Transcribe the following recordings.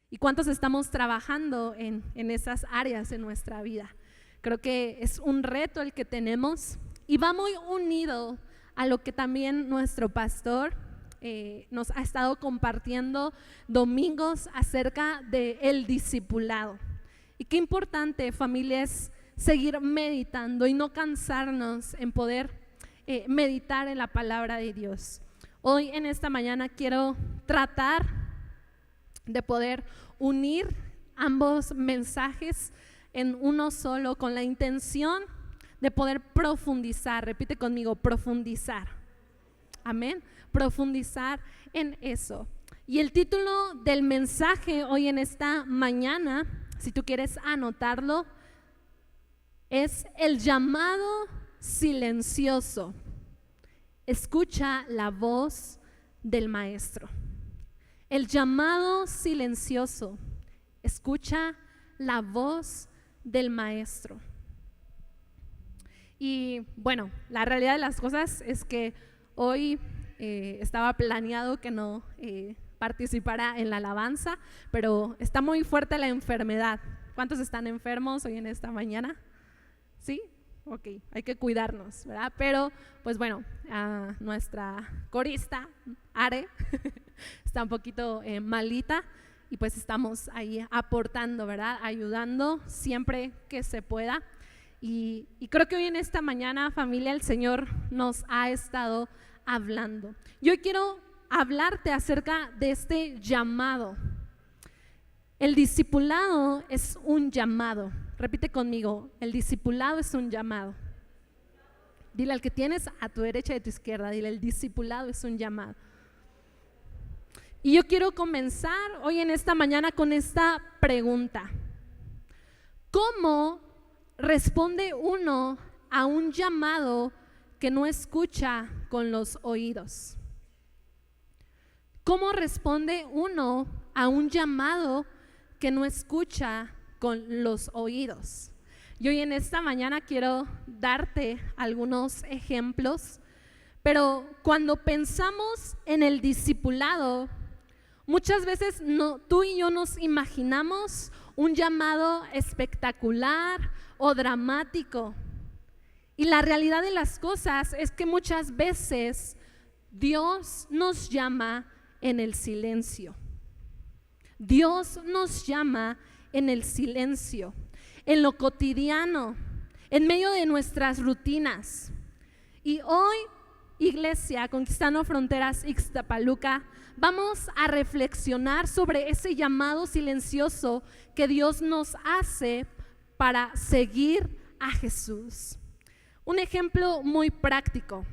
¿Y cuántos estamos trabajando en esas áreas en nuestra vida? Creo que es un reto el que tenemos y va muy unido a lo que también nuestro pastor nos ha estado compartiendo domingos acerca del discipulado. Y qué importante, familia, es seguir meditando y no cansarnos en poder meditar en la palabra de Dios. Hoy en esta mañana quiero tratar de poder unir ambos mensajes en uno solo con la intención de poder profundizar. Repite conmigo, profundizar. Amén. Profundizar en eso. Y el título del mensaje hoy en esta mañana, si tú quieres anotarlo, es el llamado silencioso. Escucha la voz del maestro. El llamado silencioso. Escucha la voz del maestro. Y bueno, la realidad de las cosas es que hoy estaba planeado que no participara en la alabanza, pero está muy fuerte la enfermedad. ¿Cuántos están enfermos hoy en esta mañana? ¿Sí? Ok, hay que cuidarnos, ¿verdad? Pero, pues bueno, nuestra corista, Are, está un poquito malita y pues estamos ahí aportando, ¿verdad? Ayudando siempre que se pueda. Y creo que hoy en esta mañana, familia, el Señor nos ha estado hablando. Yo quiero hablarte acerca de este llamado. El discipulado es un llamado. Repite conmigo, el discipulado es un llamado. Dile al que tienes a tu derecha y a tu izquierda, dile, el discipulado es un llamado. Y yo quiero comenzar hoy en esta mañana con esta pregunta. ¿Cómo responde uno a un llamado que no escucha con los oídos? ¿Cómo responde uno a un llamado que no escucha con los oídos? Y hoy en esta mañana quiero darte algunos ejemplos, pero cuando pensamos en el discipulado, muchas veces tú y yo nos imaginamos un llamado espectacular o dramático. Y la realidad de las cosas es que muchas veces Dios nos llama en el silencio. Dios nos llama en el silencio, en lo cotidiano, en medio de nuestras rutinas. Y hoy, Iglesia Conquistando Fronteras Ixtapaluca, vamos a reflexionar sobre ese llamado silencioso que Dios nos hace para seguir a Jesús. Un ejemplo muy práctico.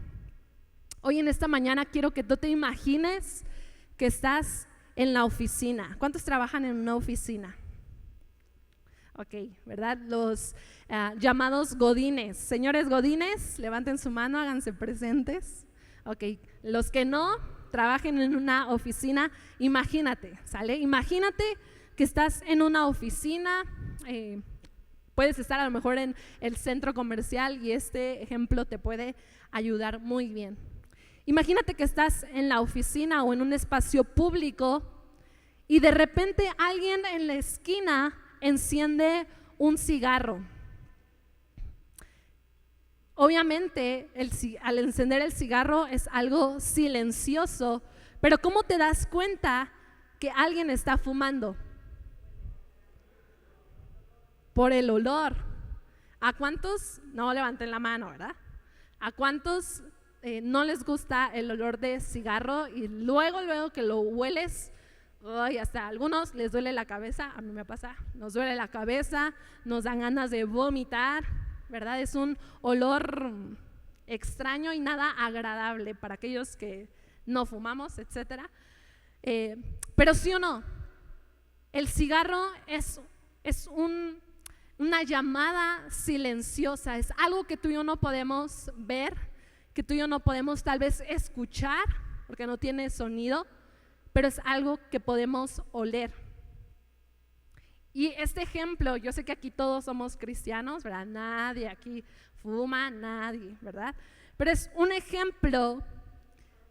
Hoy en esta mañana quiero que tú te imagines que estás en la oficina. ¿Cuántos trabajan en una oficina? Ok, ¿verdad? Los llamados godines. Señores godines, levanten su mano, háganse presentes. Ok, los que no trabajen en una oficina, imagínate, ¿sale? Imagínate que estás en una oficina, puedes estar a lo mejor en el centro comercial y este ejemplo te puede ayudar muy bien. Imagínate que estás en la oficina o en un espacio público y de repente alguien en la esquina enciende un cigarro. Obviamente, al encender el cigarro es algo silencioso, pero ¿cómo te das cuenta que alguien está fumando? Por el olor. ¿A cuántos? No levanten la mano, ¿verdad? ¿A cuántos no les gusta el olor de cigarro y luego que lo hueles, hasta a algunos les duele la cabeza? A mí me pasa, nos duele la cabeza, nos dan ganas de vomitar, ¿verdad? Es un olor extraño y nada agradable para aquellos que no fumamos, etcétera. Pero sí o no, el cigarro es una llamada silenciosa, es algo que tú y yo no podemos ver, que tú y yo no podemos tal vez escuchar porque no tiene sonido, pero es algo que podemos oler. Y este ejemplo, yo sé que aquí todos somos cristianos, ¿verdad? Nadie aquí fuma, nadie, ¿verdad? Pero es un ejemplo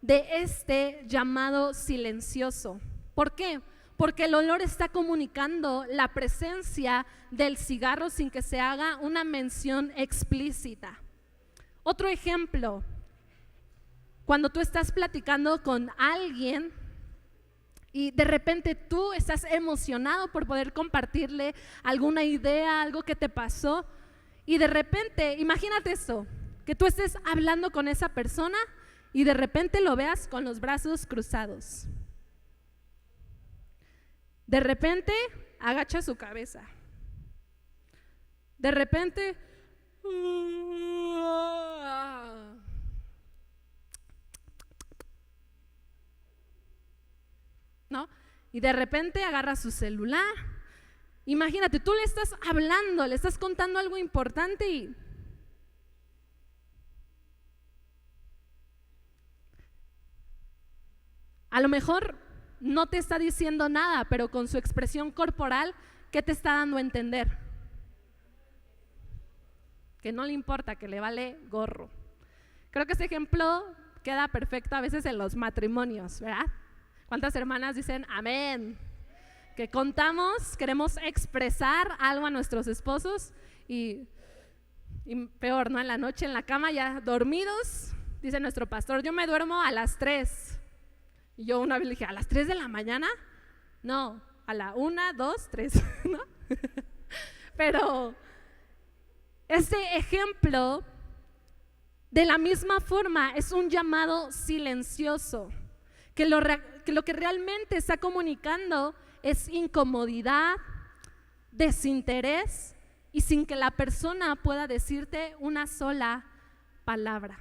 de este llamado silencioso. ¿Por qué? porque el olor está comunicando la presencia del cigarro sin que se haga una mención explícita. Otro ejemplo, cuando tú estás platicando con alguien y de repente tú estás emocionado por poder compartirle alguna idea, algo que te pasó, y de repente, imagínate esto, que tú estés hablando con esa persona y de repente lo veas con los brazos cruzados. De repente agacha su cabeza. De repente ¿no? Y de repente agarra su celular. Imagínate, tú le estás hablando, le estás contando algo importante y a lo mejor no te está diciendo nada, pero con su expresión corporal, ¿qué te está dando a entender? Que no le importa, que le vale gorro. Creo que ese ejemplo queda perfecto a veces en los matrimonios, ¿verdad? ¿Cuántas hermanas dicen amén? Que contamos, queremos expresar algo a nuestros esposos y peor, ¿no? En la noche en la cama ya dormidos, dice nuestro pastor, yo me duermo a las 3. Y yo una vez le dije, ¿a las 3 de la mañana? No, a la 1, 2, 3, ¿no? Pero este ejemplo, de la misma forma, es un llamado silencioso, que lo que realmente está comunicando es incomodidad, desinterés y sin que la persona pueda decirte una sola palabra.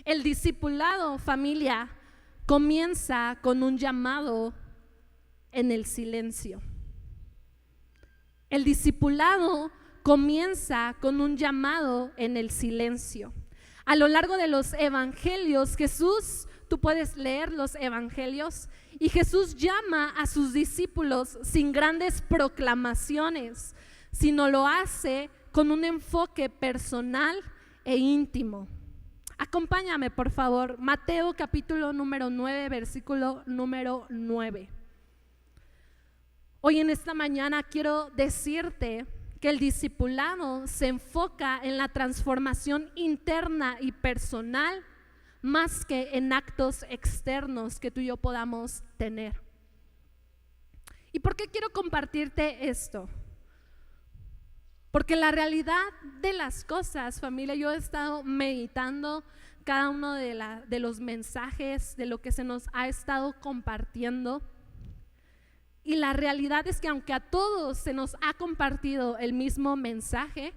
El discipulado, familia, comienza con un llamado en el silencio. El discipulado comienza con un llamado en el silencio. A lo largo de los evangelios, Jesús, tú puedes leer los evangelios, y Jesús llama a sus discípulos sin grandes proclamaciones, sino lo hace con un enfoque personal e íntimo. Acompáñame, por favor, Mateo capítulo número 9, versículo número 9. Hoy en esta mañana quiero decirte que el discipulado se enfoca en la transformación interna y personal más que en actos externos que tú y yo podamos tener. ¿Y por qué quiero compartirte esto? Porque la realidad de las cosas, familia, yo he estado meditando cada uno de los mensajes, de lo que se nos ha estado compartiendo. Y la realidad es que aunque a todos se nos ha compartido el mismo mensaje,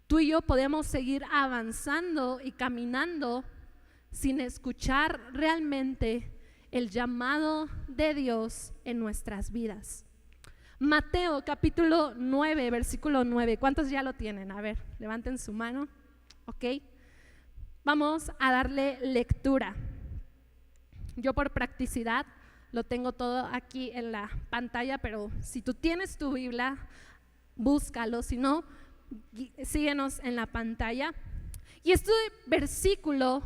tú y yo podemos seguir avanzando y caminando sin escuchar realmente el llamado de Dios en nuestras vidas. Mateo capítulo 9, versículo 9. ¿Cuántos ya lo tienen? A ver, levanten su mano. Ok. Vamos a darle lectura. Yo por practicidad lo tengo todo aquí en la pantalla, pero si tú tienes tu Biblia, búscalo, si no, síguenos en la pantalla. Y este versículo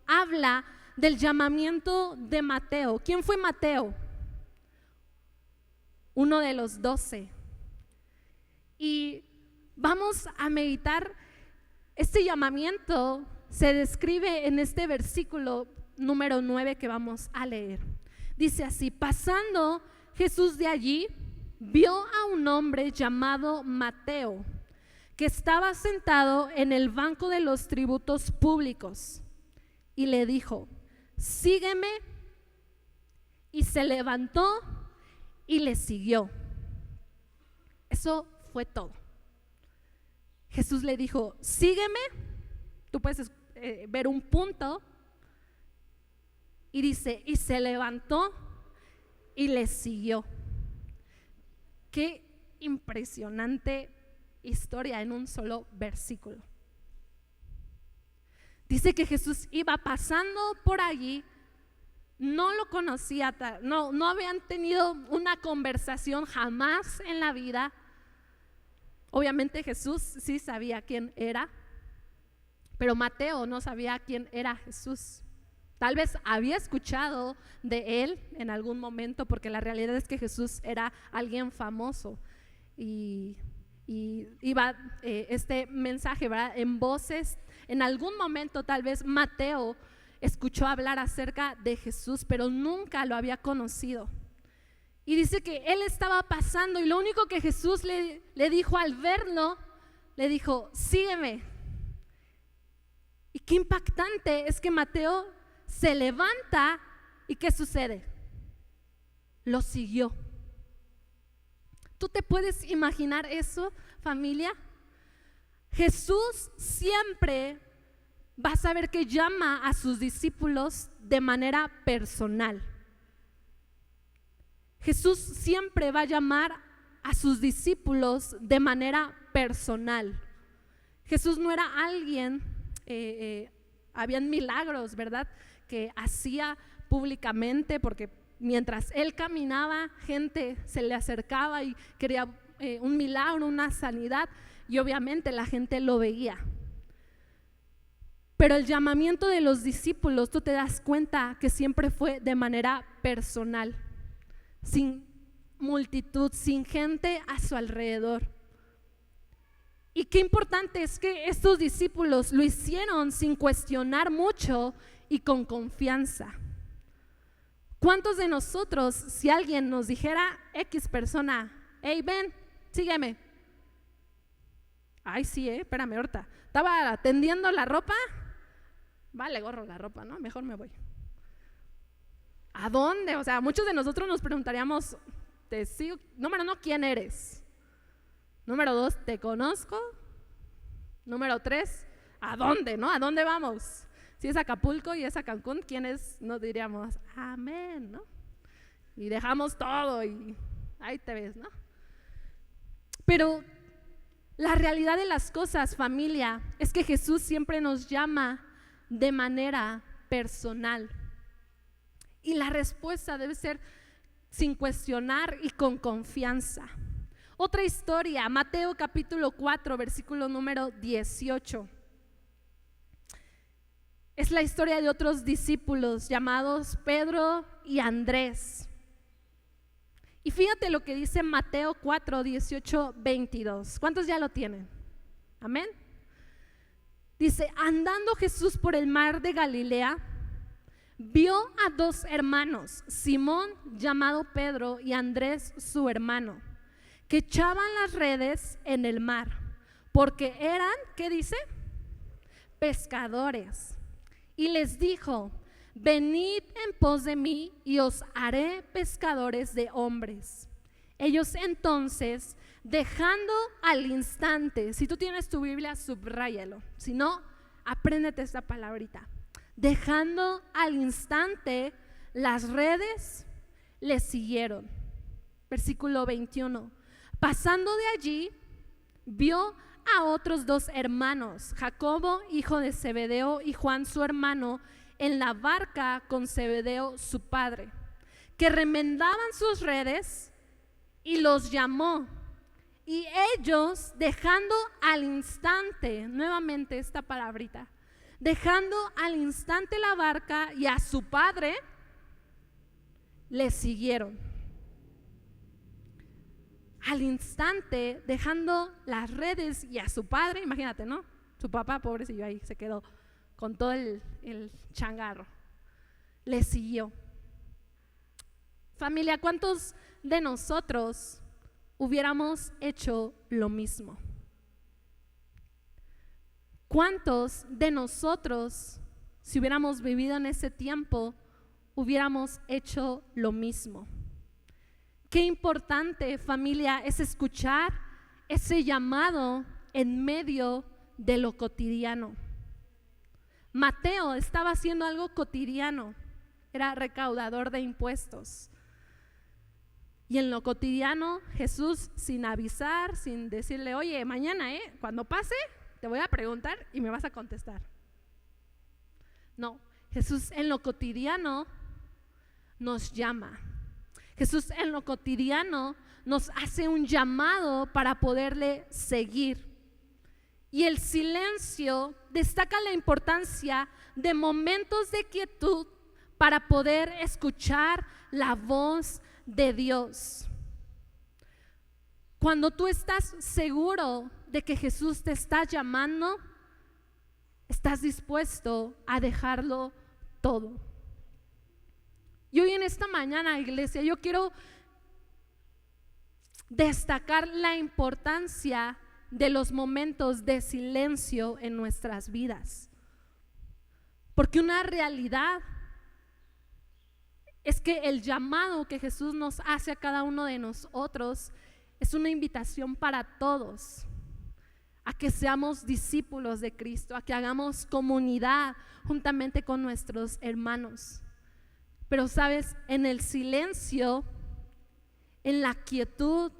habla del llamamiento de Mateo. ¿Quién fue Mateo? Uno de los 12. Y vamos a meditar. Este llamamiento se describe en este versículo número 9 que vamos a leer. Dice así: pasando Jesús de allí, vio a un hombre llamado Mateo, que estaba sentado en el banco de los tributos públicos, y le dijo: sígueme. Y se levantó y le siguió. Eso fue todo. Jesús le dijo: sígueme. Tú puedes ver un punto. Y dice: y se levantó y le siguió. Qué impresionante historia en un solo versículo. Dice que Jesús iba pasando por allí, no lo conocía, no habían tenido una conversación jamás en la vida. Obviamente Jesús sí sabía quién era, pero Mateo no sabía quién era Jesús. Tal vez había escuchado de él en algún momento, porque la realidad es que Jesús era alguien famoso y iba este mensaje, ¿verdad?, en voces. En algún momento tal vez Mateo escuchó hablar acerca de Jesús, pero nunca lo había conocido. Y dice que él estaba pasando y lo único que Jesús le dijo al verlo, le dijo: sígueme. Y qué impactante es que Mateo se levanta y ¿qué sucede? Lo siguió. ¿Tú te puedes imaginar eso, familia? Jesús siempre va a saber que llama a sus discípulos de manera personal. Jesús siempre va a llamar a sus discípulos de manera personal. Jesús no era alguien, habían milagros, ¿verdad?, que hacía públicamente, porque mientras él caminaba, gente se le acercaba y quería un milagro, una sanidad, y obviamente la gente lo veía. Pero el llamamiento de los discípulos, tú te das cuenta que siempre fue de manera personal, sin multitud, sin gente a su alrededor. Y qué importante es que estos discípulos lo hicieron sin cuestionar mucho y con confianza. ¿Cuántos de nosotros, si alguien nos dijera, X persona, hey, ven, sígueme? Ay, sí, espérame, ahorita estaba tendiendo la ropa, vale gorro la ropa, ¿no? Mejor me voy. ¿A dónde? O sea, muchos de nosotros nos preguntaríamos, te sigo, número uno, ¿quién eres? Número dos, ¿te conozco? Número tres, ¿a dónde? ¿No? ¿A dónde vamos? Si es Acapulco y es a Cancún, ¿quiénes nos diríamos? Amén, ¿no? Y dejamos todo y ahí te ves, ¿no? Pero la realidad de las cosas, familia, es que Jesús siempre nos llama de manera personal. Y la respuesta debe ser sin cuestionar y con confianza. Otra historia, Mateo capítulo 4, versículo número 18. Es la historia de otros discípulos llamados Pedro y Andrés. Y fíjate lo que dice Mateo 4, 18, 22. ¿Cuántos ya lo tienen? Amén. Dice: andando Jesús por el mar de Galilea, vio a dos hermanos, Simón llamado Pedro y Andrés su hermano, que echaban las redes en el mar, porque eran, ¿qué dice? Pescadores. Y les dijo: venid en pos de mí y os haré pescadores de hombres. Ellos entonces, dejando al instante, si tú tienes tu Biblia, subráyalo, si no, apréndete esta palabrita. Dejando al instante las redes, les siguieron. Versículo 21. Pasando de allí, vio a otros dos hermanos, Jacobo, hijo de Zebedeo, y Juan, su hermano, en la barca con Zebedeo, su padre, que remendaban sus redes, y los llamó. Y ellos, dejando al instante, nuevamente esta palabrita, dejando al instante la barca y a su padre, le siguieron. Al instante, dejando las redes y a su padre, imagínate, ¿no? Su papá, pobrecillo, ahí se quedó con todo el changarro. Le siguió. Familia, ¿cuántos de nosotros hubiéramos hecho lo mismo? ¿Cuántos de nosotros, si hubiéramos vivido en ese tiempo, hubiéramos hecho lo mismo? Qué importante, familia, es escuchar ese llamado en medio de lo cotidiano. Mateo estaba haciendo algo cotidiano, era recaudador de impuestos. Y en lo cotidiano, Jesús, sin avisar, sin decirle, oye, mañana, cuando pase, te voy a preguntar y me vas a contestar. No, Jesús en lo cotidiano nos llama. Jesús en lo cotidiano nos hace un llamado para poderle seguir. Y el silencio destaca la importancia de momentos de quietud para poder escuchar la voz de Dios. Cuando tú estás seguro de que Jesús te está llamando, estás dispuesto a dejarlo todo. Y hoy en esta mañana, iglesia, yo quiero destacar la importancia de los momentos de silencio en nuestras vidas. Porque una realidad es que el llamado que Jesús nos hace a cada uno de nosotros es una invitación para todos a que seamos discípulos de Cristo, a que hagamos comunidad juntamente con nuestros hermanos. Pero sabes, en el silencio, en la quietud,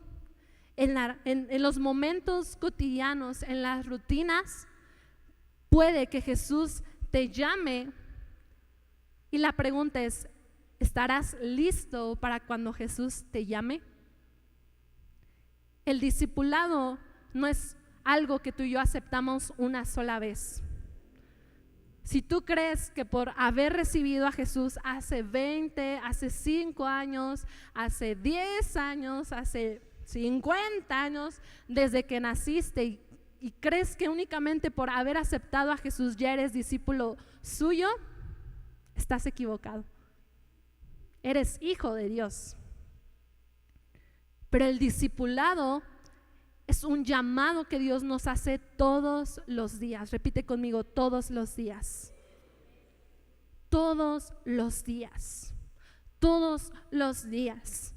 en los momentos cotidianos, en las rutinas, puede que Jesús te llame. Y la pregunta es, ¿estarás listo para cuando Jesús te llame? El discipulado no es algo que tú y yo aceptamos una sola vez. Si tú crees que por haber recibido a Jesús hace 20, hace 5 años, hace 10 años, hace 50 años, desde que naciste, y crees que únicamente por haber aceptado a Jesús ya eres discípulo suyo, estás equivocado. Eres hijo de Dios. Pero el discipulado es un llamado que Dios nos hace todos los días. Repite conmigo, todos los días. Todos los días. Todos los días.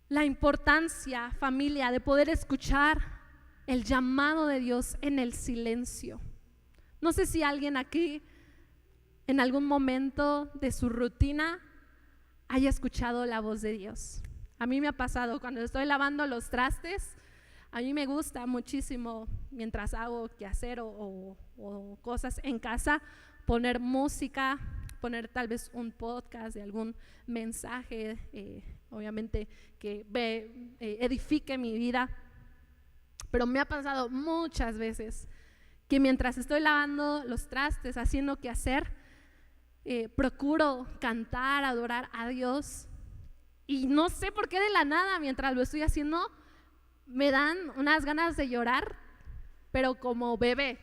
La importancia, familia, de poder escuchar el llamado de Dios en el silencio. No sé si alguien aquí en algún momento de su rutina haya escuchado la voz de Dios. A mí me ha pasado cuando estoy lavando los trastes. A mí me gusta muchísimo, mientras hago quehacer o cosas en casa, poner música, poner tal vez un podcast de algún mensaje, obviamente que edifique mi vida. Pero me ha pasado muchas veces que mientras estoy lavando los trastes, haciendo quehacer, procuro cantar, adorar a Dios. Y no sé por qué de la nada, mientras lo estoy haciendo, me dan unas ganas de llorar, pero como bebé.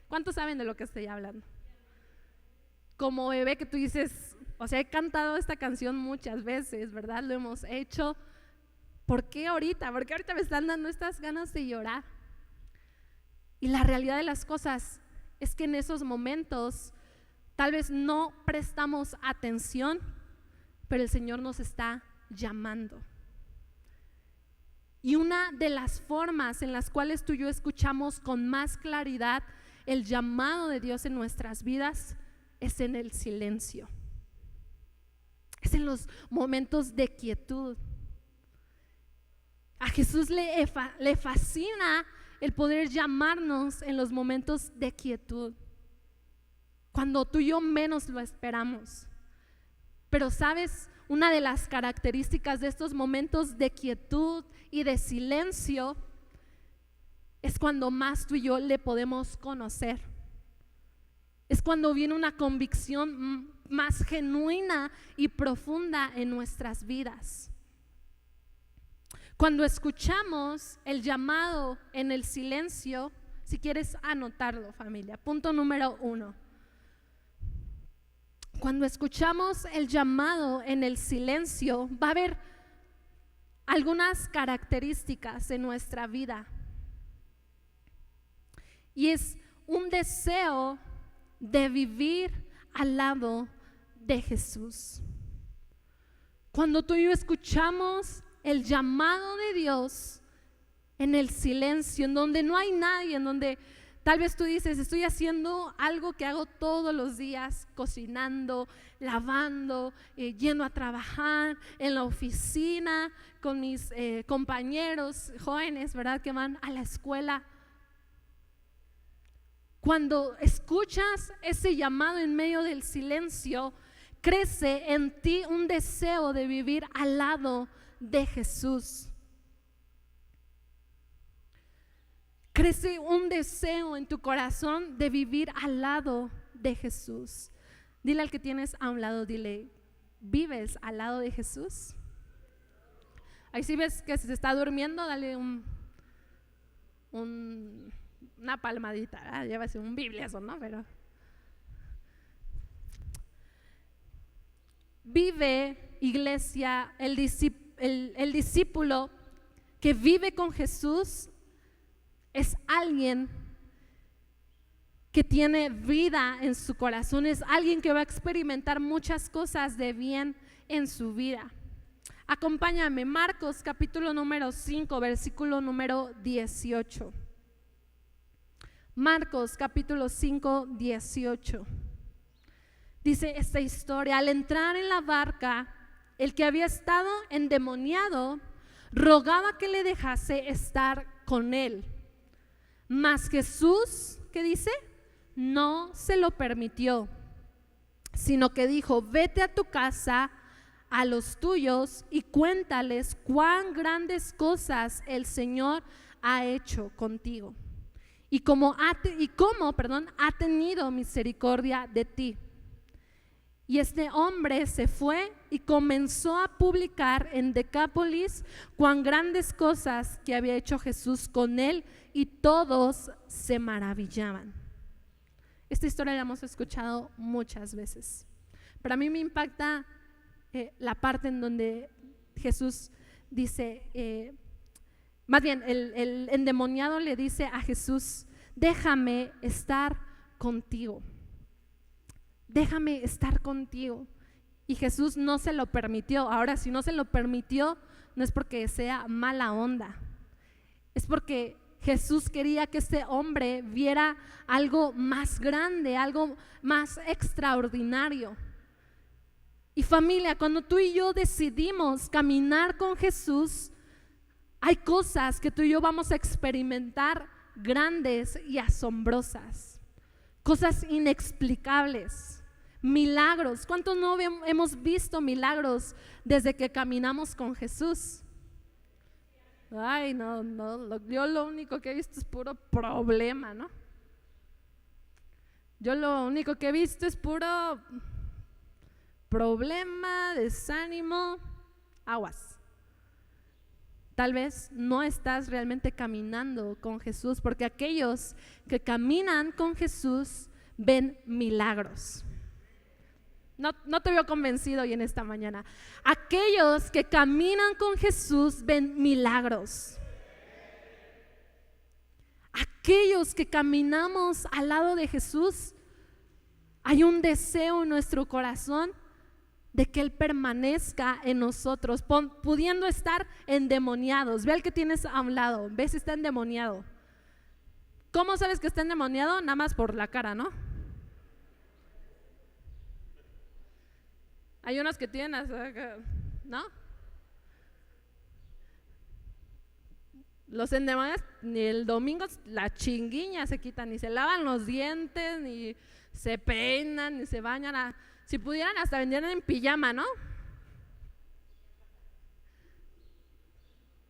¿Cuántos saben de lo que estoy hablando? Como bebé, que tú dices, o sea, he cantado esta canción muchas veces, ¿verdad? Lo hemos hecho. ¿Por qué ahorita? ¿Por qué ahorita me están dando estas ganas de llorar? Y la realidad de las cosas es que en esos momentos tal vez no prestamos atención, pero el Señor nos está llamando. Y una de las formas en las cuales tú y yo escuchamos con más claridad el llamado de Dios en nuestras vidas es en el silencio. Es en los momentos de quietud. A Jesús le fascina el poder llamarnos en los momentos de quietud, cuando tú y yo menos lo esperamos. Pero sabes, una de las características de estos momentos de quietud y de silencio es cuando más tú y yo le podemos conocer. Es cuando viene una convicción más genuina y profunda en nuestras vidas. Cuando escuchamos el llamado en el silencio, si quieres anotarlo, familia, punto número 1. Cuando escuchamos el llamado en el silencio, va a haber algunas características en nuestra vida. Y es un deseo de vivir al lado de Jesús. Cuando tú y yo escuchamos el llamado de Dios en el silencio, en donde no hay nadie, en donde tal vez tú dices, estoy haciendo algo que hago todos los días, cocinando, lavando, yendo a trabajar, en la oficina, con mis compañeros jóvenes, ¿verdad?, que van a la escuela. Cuando escuchas ese llamado en medio del silencio, crece en ti un deseo de vivir al lado de Jesús. crece un deseo en tu corazón de vivir al lado de Jesús. Dile al que tienes a un lado, dile, ¿vives al lado de Jesús? Ahí si ves que se está durmiendo, dale una palmadita, llévase un bibliazo, ¿no? Pero vive, iglesia, el discípulo que vive con Jesús es alguien que tiene vida en su corazón, es alguien que va a experimentar muchas cosas de bien en su vida. Acompáñame, Marcos capítulo número 5, versículo número 18. Marcos capítulo 5, 18. Dice esta historia: al entrar en la barca, el que había estado endemoniado rogaba que le dejase estar con él. Mas Jesús, ¿qué dice? No se lo permitió, sino que dijo: vete a tu casa, a los tuyos, y cuéntales cuán grandes cosas el Señor ha hecho contigo y cómo ha tenido misericordia de ti. Y este hombre se fue y comenzó a publicar en Decápolis cuán grandes cosas que había hecho Jesús con él, y todos se maravillaban. Esta historia la hemos escuchado muchas veces, pero a mí me impacta la parte en donde Jesús dice, más bien el endemoniado le dice a Jesús: déjame estar contigo. Déjame estar contigo. Y Jesús no se lo permitió. Ahora, si no se lo permitió, no es porque sea mala onda, es porque Jesús quería que este hombre viera algo más grande, algo más extraordinario. Y familia, cuando tú y yo decidimos caminar con Jesús, hay cosas que tú y yo vamos a experimentar grandes y asombrosas, cosas inexplicables, milagros. ¿Cuántos no hemos visto milagros desde que caminamos con Jesús? Ay, no, yo lo único que he visto es puro problema, ¿no? Yo lo único que he visto es puro problema, desánimo, aguas. Tal vez no estás realmente caminando con Jesús, porque aquellos que caminan con Jesús ven milagros. No te veo convencido hoy en esta mañana. Aquellos que caminan con Jesús ven milagros. Aquellos que caminamos al lado de Jesús, hay un deseo en nuestro corazón de que Él permanezca en nosotros, pudiendo estar endemoniados. Ve al que tienes a un lado, ve si está endemoniado. ¿Cómo sabes que está endemoniado? Nada más por la cara, ¿no? Hay unos que tienen, ¿no? Los endemoniados ni el domingo la chinguiña se quitan, ni se lavan los dientes, ni se peinan, ni se bañan. Si pudieran, hasta vendrían en pijama, ¿no?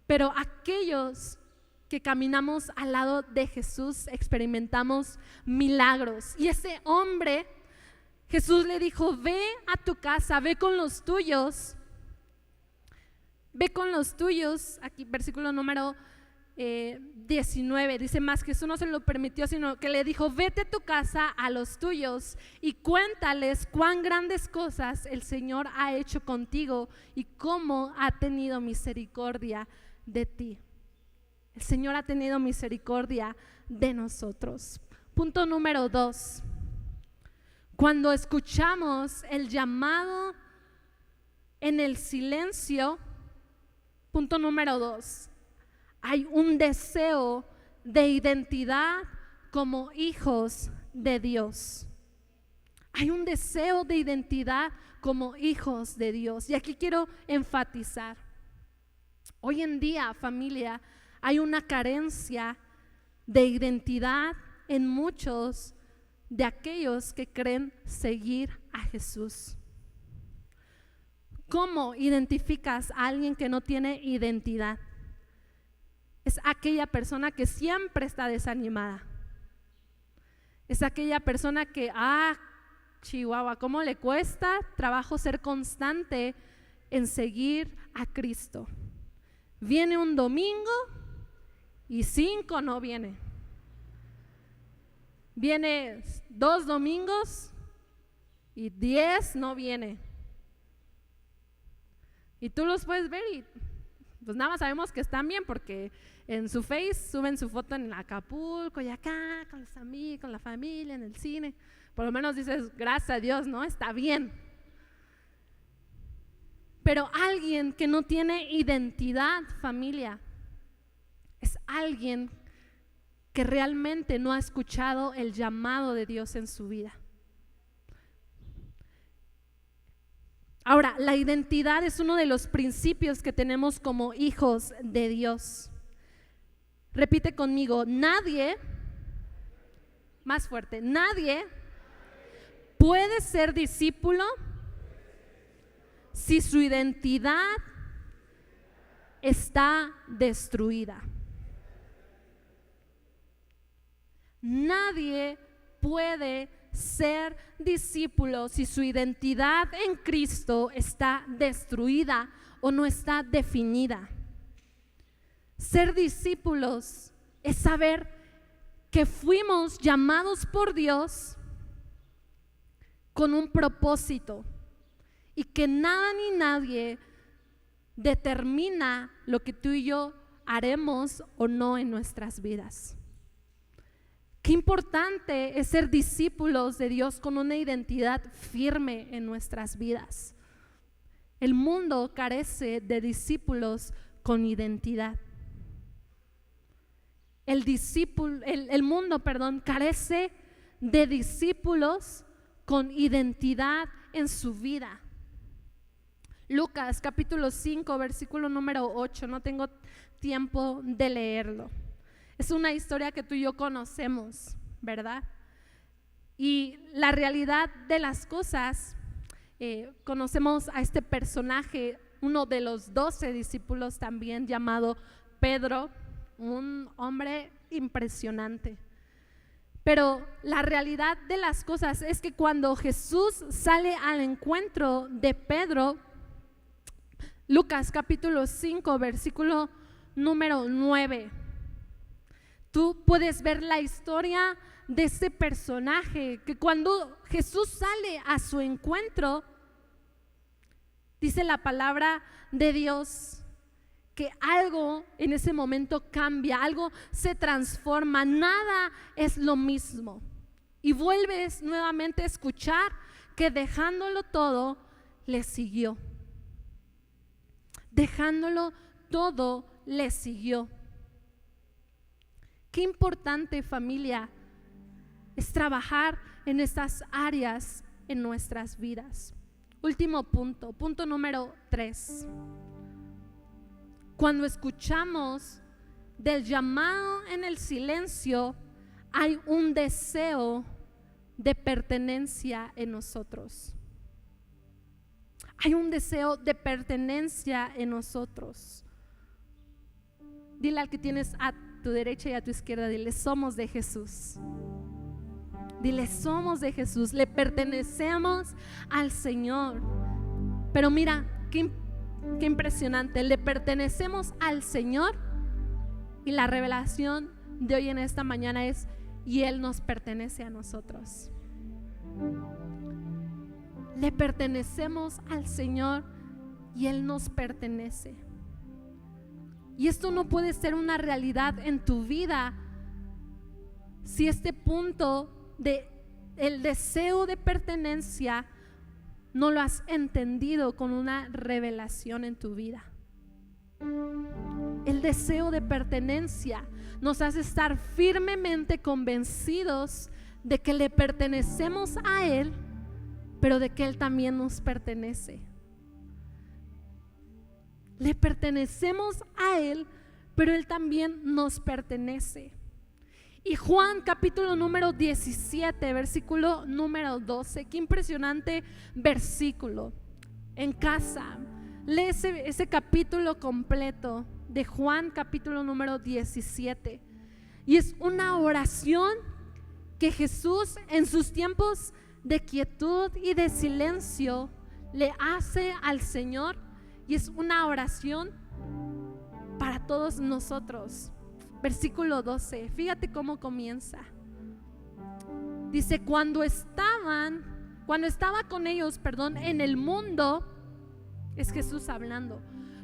Pero aquellos que caminamos al lado de Jesús experimentamos milagros. Y ese hombre, Jesús le dijo: ve a tu casa, ve con los tuyos. Ve con los tuyos. Aquí versículo número 19 dice: más Jesús no se lo permitió, sino que le dijo: vete a tu casa, a los tuyos, y cuéntales cuán grandes cosas el Señor ha hecho contigo y cómo ha tenido misericordia de ti. El Señor ha tenido misericordia de nosotros. Punto número 2. Cuando escuchamos el llamado en el silencio, punto número 2, hay un deseo de identidad como hijos de Dios. Hay un deseo de identidad como hijos de Dios. Y aquí quiero enfatizar: hoy en día, familia, hay una carencia de identidad en muchos de aquellos que creen seguir a Jesús. ¿Cómo identificas a alguien que no tiene identidad? es aquella persona que siempre está desanimada. Es aquella persona que, Chihuahua, ¿cómo le cuesta trabajo ser constante en seguir a Cristo? Viene un domingo y 5 no viene. Viene 2 domingos y 10 no viene. Y tú los puedes ver y pues nada más sabemos que están bien porque en su Face suben su foto en Acapulco y acá con los amigos, con la familia, en el cine. Por lo menos dices, gracias a Dios, ¿no? Está bien. Pero alguien que no tiene identidad, familia, es alguien que realmente no ha escuchado el llamado de Dios en su vida. Ahora, la identidad es uno de los principios que tenemos como hijos de Dios. Repite conmigo, nadie, más fuerte, nadie puede ser discípulo si su identidad está destruida. Nadie puede ser discípulo si su identidad en Cristo está destruida o no está definida. Ser discípulos es saber que fuimos llamados por Dios con un propósito y que nada ni nadie determina lo que tú y yo haremos o no en nuestras vidas. Qué importante es ser discípulos de Dios con una identidad firme en nuestras vidas. El mundo carece de discípulos con identidad. El mundo carece de discípulos con identidad en su vida. Lucas capítulo 5 versículo número 8, no tengo tiempo de leerlo. Es una historia que tú y yo conocemos, ¿verdad? Y la realidad de las cosas, conocemos a este personaje, uno de los 12 discípulos también, llamado Pedro, un hombre impresionante. Pero la realidad de las cosas es que cuando Jesús sale al encuentro de Pedro, Lucas capítulo 5 versículo número 9, tú puedes ver la historia de este personaje que cuando Jesús sale a su encuentro, dice la palabra de Dios que algo en ese momento cambia, algo se transforma, nada es lo mismo. Y vuelves nuevamente a escuchar que dejándolo todo, le siguió. Dejándolo todo, le siguió. Qué importante, familia, es trabajar en estas áreas en nuestras vidas. Último punto, punto número 3. Cuando escuchamos del llamado en el silencio, hay un deseo de pertenencia en nosotros. Hay un deseo de pertenencia en nosotros. Dile al que tienes a tu derecha y a tu izquierda, dile, somos de Jesús. Dile, somos de Jesús, le pertenecemos al Señor. Pero mira, qué impresionante, le pertenecemos al Señor y la revelación de hoy en esta mañana es, y Él nos pertenece a nosotros. Le pertenecemos al Señor y Él nos pertenece. Y esto no puede ser una realidad en tu vida si este punto de el deseo de pertenencia no lo has entendido con una revelación en tu vida. El deseo de pertenencia nos hace estar firmemente convencidos de que le pertenecemos a Él, pero de que Él también nos pertenece. Le pertenecemos a Él, pero Él también nos pertenece. Y Juan capítulo número 17, versículo número 12, qué impresionante versículo. En casa, lee ese capítulo completo de Juan capítulo número 17. Y es una oración que Jesús en sus tiempos de quietud y de silencio le hace al Señor, y es una oración para todos nosotros. Versículo 12, fíjate cómo comienza. Dice, cuando estaba con ellos, en el mundo, es Jesús hablando.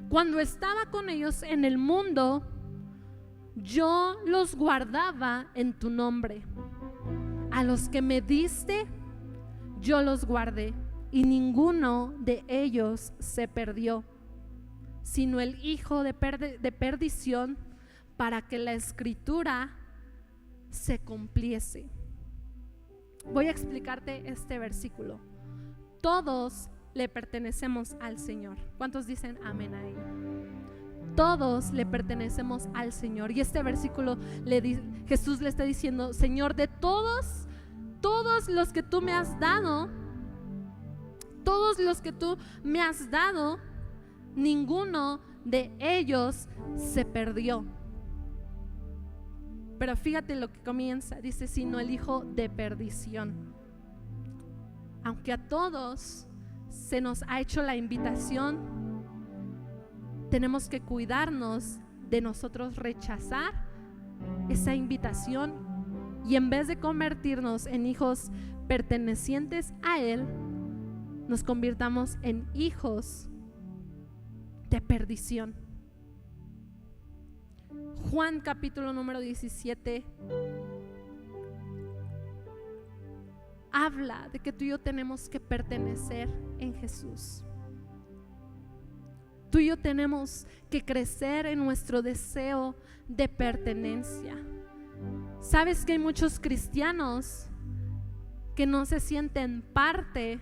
Cuando estaba con ellos en el mundo, yo los guardaba en tu nombre. A los que me diste, yo los guardé, y ninguno de ellos se perdió, sino el hijo de perdición, para que la escritura se cumpliese. Voy a explicarte este versículo. Todos le pertenecemos al Señor. ¿Cuántos dicen amén a ello? Todos le pertenecemos al Señor. Y este versículo Jesús le está diciendo: Señor, de todos los que tú me has dado, ninguno de ellos se perdió. Pero fíjate lo que comienza, dice, sino el hijo de perdición. Aunque a todos se nos ha hecho la invitación, tenemos que cuidarnos de nosotros rechazar esa invitación, y en vez de convertirnos en hijos pertenecientes a Él, nos convirtamos en hijos de perdición. Juan capítulo número 17 habla de que tú y yo tenemos que pertenecer en Jesús. Tú y yo tenemos que crecer en nuestro deseo de pertenencia. Sabes que hay muchos cristianos que no se sienten parte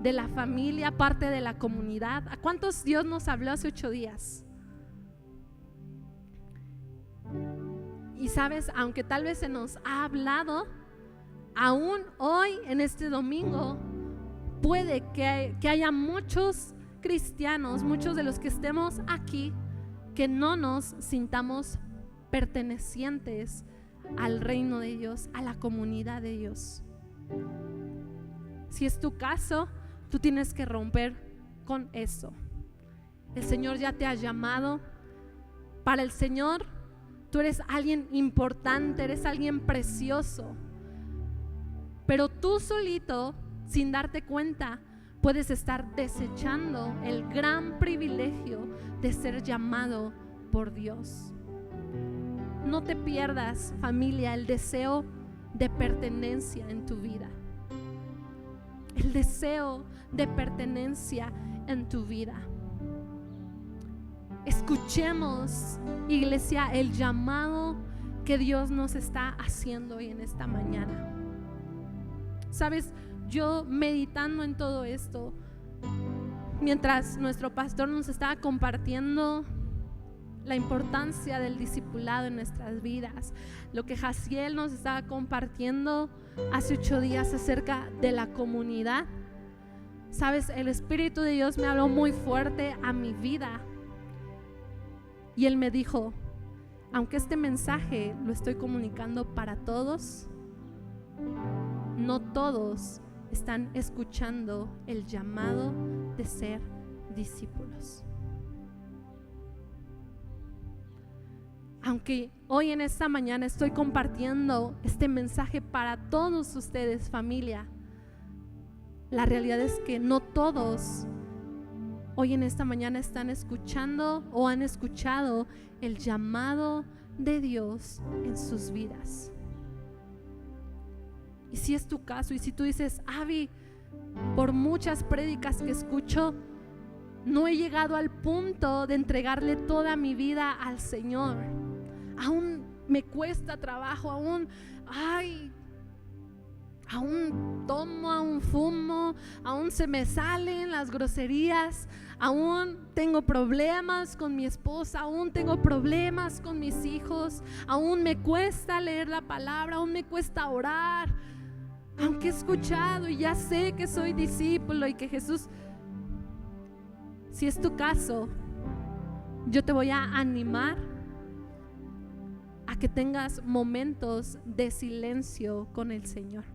de la familia, parte de la comunidad. ¿A cuántos Dios nos habló hace 8 días? Y sabes, aunque tal vez se nos ha hablado, aún hoy en este domingo puede que haya muchos cristianos, muchos de los que estemos aquí, que no nos sintamos pertenecientes al reino de Dios, a la comunidad de Dios. Si es tu caso, tú tienes que romper con eso. El Señor ya te ha llamado. Para el Señor, tú eres alguien importante, eres alguien precioso. Pero tú solito, sin darte cuenta, puedes estar desechando el gran privilegio de ser llamado por Dios. No te pierdas, familia, el deseo de pertenencia en tu vida. El deseo de pertenencia en tu vida. Escuchemos, iglesia, el llamado que Dios nos está haciendo hoy en esta mañana. Sabes, yo meditando en todo esto, mientras nuestro pastor nos estaba compartiendo la importancia del discipulado en nuestras vidas, lo que Jaciel nos estaba compartiendo hace 8 días acerca de la comunidad, sabes, el Espíritu de Dios me habló muy fuerte a mi vida, y Él me dijo: aunque este mensaje lo estoy comunicando para todos, no todos están escuchando el llamado de ser discípulos. Aunque hoy en esta mañana estoy compartiendo este mensaje para todos ustedes, familia, la realidad es que no todos hoy en esta mañana están escuchando o han escuchado el llamado de Dios en sus vidas. Y si es tu caso, y si tú dices: Abby, por muchas prédicas que escucho, no he llegado al punto de entregarle toda mi vida al Señor, aún me cuesta trabajo, aún tomo, aún fumo, aún se me salen las groserías, aún tengo problemas con mi esposa, aún tengo problemas con mis hijos, aún me cuesta leer la palabra, aún me cuesta orar, aunque he escuchado y ya sé que soy discípulo y que Jesús. Si es tu caso, yo te voy a animar a que tengas momentos de silencio con el Señor.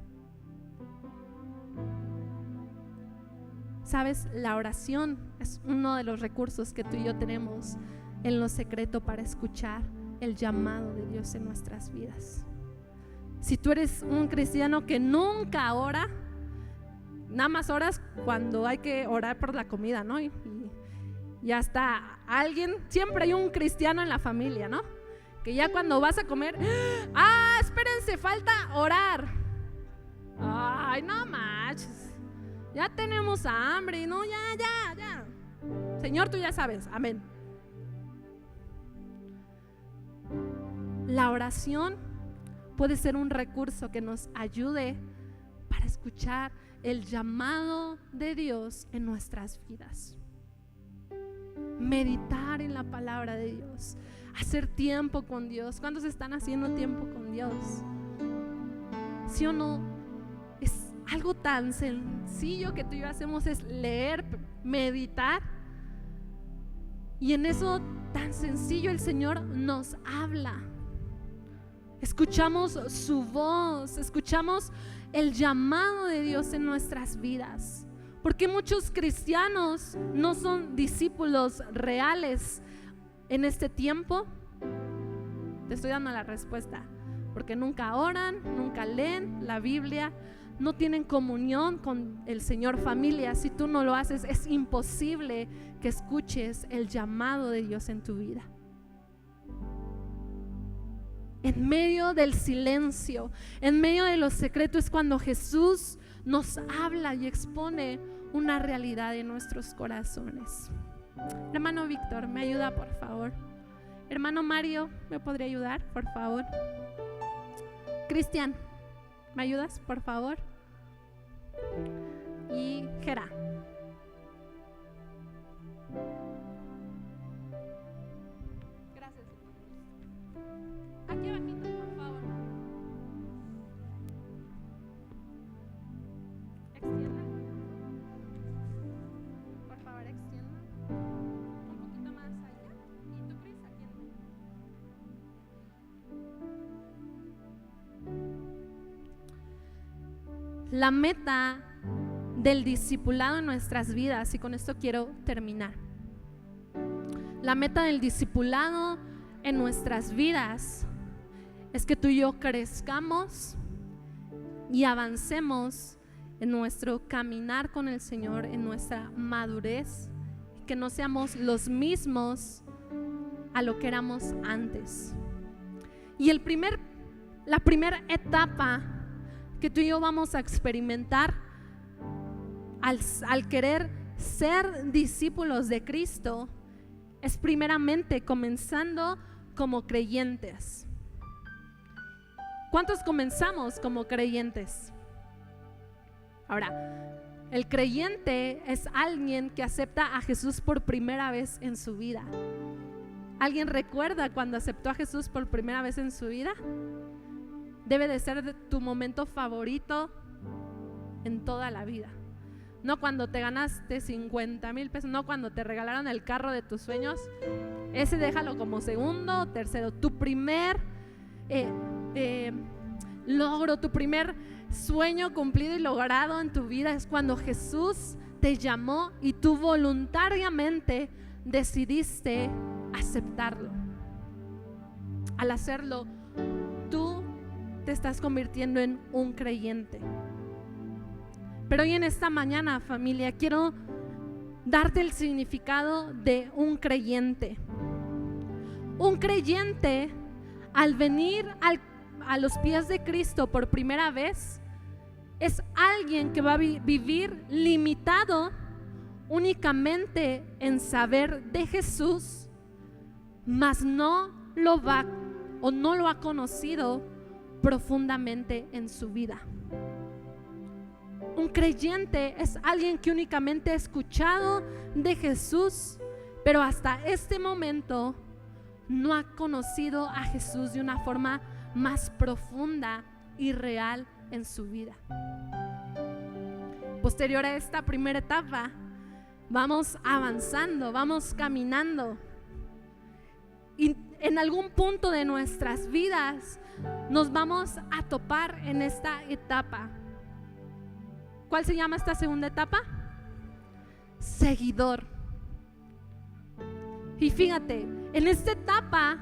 Sabes, la oración es uno de los recursos que tú y yo tenemos en lo secreto para escuchar el llamado de Dios en nuestras vidas. Si tú eres un cristiano que nunca ora, nada más oras cuando hay que orar por la comida, ¿no? Y hasta alguien, siempre hay un cristiano en la familia, ¿no? Que ya cuando vas a comer, espérense, falta orar. Ay, no manches, ya tenemos hambre, no, ya. Señor, tú ya sabes, amén. La oración puede ser un recurso que nos ayude para escuchar el llamado de Dios en nuestras vidas. Meditar en la palabra de Dios, hacer tiempo con Dios. ¿Cuántos están haciendo tiempo con Dios? ¿Sí o no? Es algo tan sencillo que tú y yo hacemos, es leer, meditar, y en eso tan sencillo el Señor nos habla. Escuchamos su voz, escuchamos el llamado de Dios en nuestras vidas. ¿Por qué muchos cristianos no son discípulos reales en este tiempo? Te estoy dando la respuesta. Porque nunca oran, nunca leen la Biblia, no tienen comunión con el Señor. Familia, si tú no lo haces, es imposible que escuches el llamado de Dios en tu vida. En medio del silencio, en medio de los secretos, es cuando Jesús nos habla y expone una realidad en nuestros corazones. Hermano Víctor, ¿me ayuda por favor? Hermano Mario, ¿me podría ayudar por favor? Cristian, ¿me ayudas por favor? Y Gera. Gracias. Aquí abajito, por favor. Extienda. Por favor, extienda. Un poquito más allá. Y tú, Cris, aquí. La meta del discipulado en nuestras vidas, y con esto quiero terminar. La meta del discipulado en nuestras vidas es que tú y yo crezcamos y avancemos en nuestro caminar con el Señor, en nuestra madurez, que no seamos los mismos a lo que éramos antes. Y la primera etapa que tú y yo vamos a experimentar al querer ser discípulos de Cristo es primeramente comenzando como creyentes. ¿Cuántos comenzamos como creyentes? Ahora, el creyente es alguien que acepta a Jesús por primera vez en su vida. ¿Alguien recuerda cuando aceptó a Jesús por primera vez en su vida? Debe de ser tu momento favorito en toda la vida. No cuando te ganaste 50,000 pesos, no cuando te regalaron el carro de tus sueños. Ese déjalo como segundo o tercero. Tu primer logro, tu primer sueño cumplido y logrado en tu vida es cuando Jesús te llamó y tú voluntariamente decidiste aceptarlo. Al hacerlo, tú te estás convirtiendo en un creyente. Pero hoy en esta mañana, familia, quiero darte el significado de un creyente. Un creyente, al venir a los pies de Cristo por primera vez, es alguien que va a vivir limitado únicamente en saber de Jesús, mas no lo ha conocido profundamente en su vida. Un creyente es alguien que únicamente ha escuchado de Jesús, pero hasta este momento no ha conocido a Jesús de una forma más profunda y real en su vida. Posterior a esta primera etapa, vamos avanzando, vamos caminando. Y en algún punto de nuestras vidas nos vamos a topar en esta etapa. ¿Cuál se llama esta segunda etapa? Seguidor. Y fíjate, en esta etapa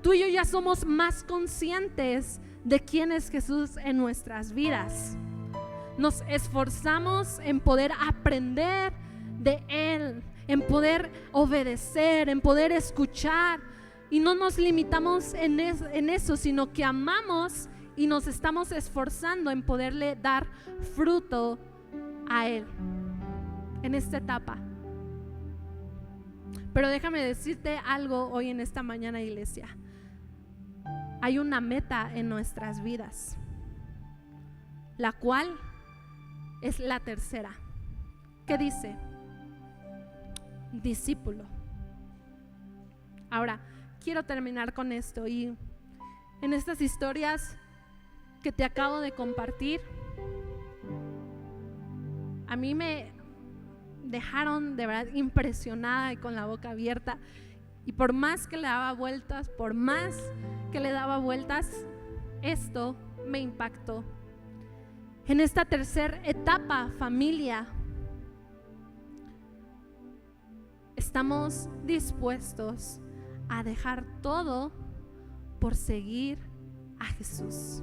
tú y yo ya somos más conscientes de quién es Jesús en nuestras vidas. Nos esforzamos en poder aprender de Él, en poder obedecer, en poder escuchar, y no nos limitamos en eso, sino que amamos y nos estamos esforzando en poderle dar fruto a Él en esta etapa. Pero déjame decirte algo hoy en esta mañana, iglesia. Hay una meta en nuestras vidas, la cual es la tercera. ¿Qué dice? Discípulo. Ahora, quiero terminar con esto, y en estas historias que te acabo de compartir, a mí me dejaron de verdad impresionada y con la boca abierta, y por más que le daba vueltas, esto me impactó. En esta tercera etapa, familia, estamos dispuestos a dejar todo por seguir a Jesús.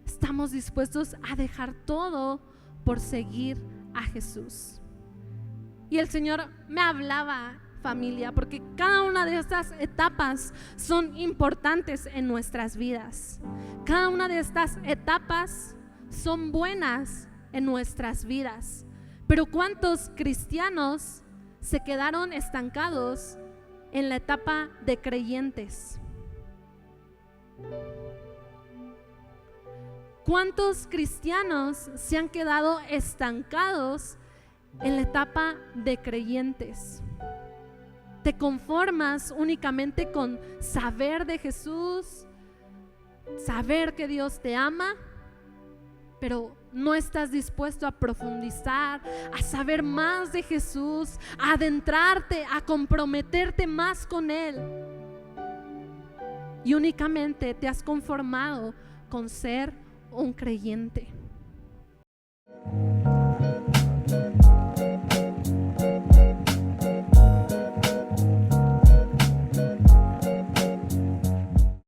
Estamos dispuestos a dejar todo por seguir a Jesús. Y el Señor me hablaba, familia, porque cada una de estas etapas son importantes en nuestras vidas. Cada una de estas etapas son buenas en nuestras vidas. Pero ¿cuántos cristianos se quedaron estancados en la etapa de creyentes? ¿Cuántos cristianos se han quedado estancados en la etapa de creyentes? ¿Te conformas únicamente con saber de Jesús, saber que Dios te ama, pero no estás dispuesto a profundizar, a saber más de Jesús, a adentrarte, a comprometerte más con Él? Y únicamente te has conformado con ser un creyente.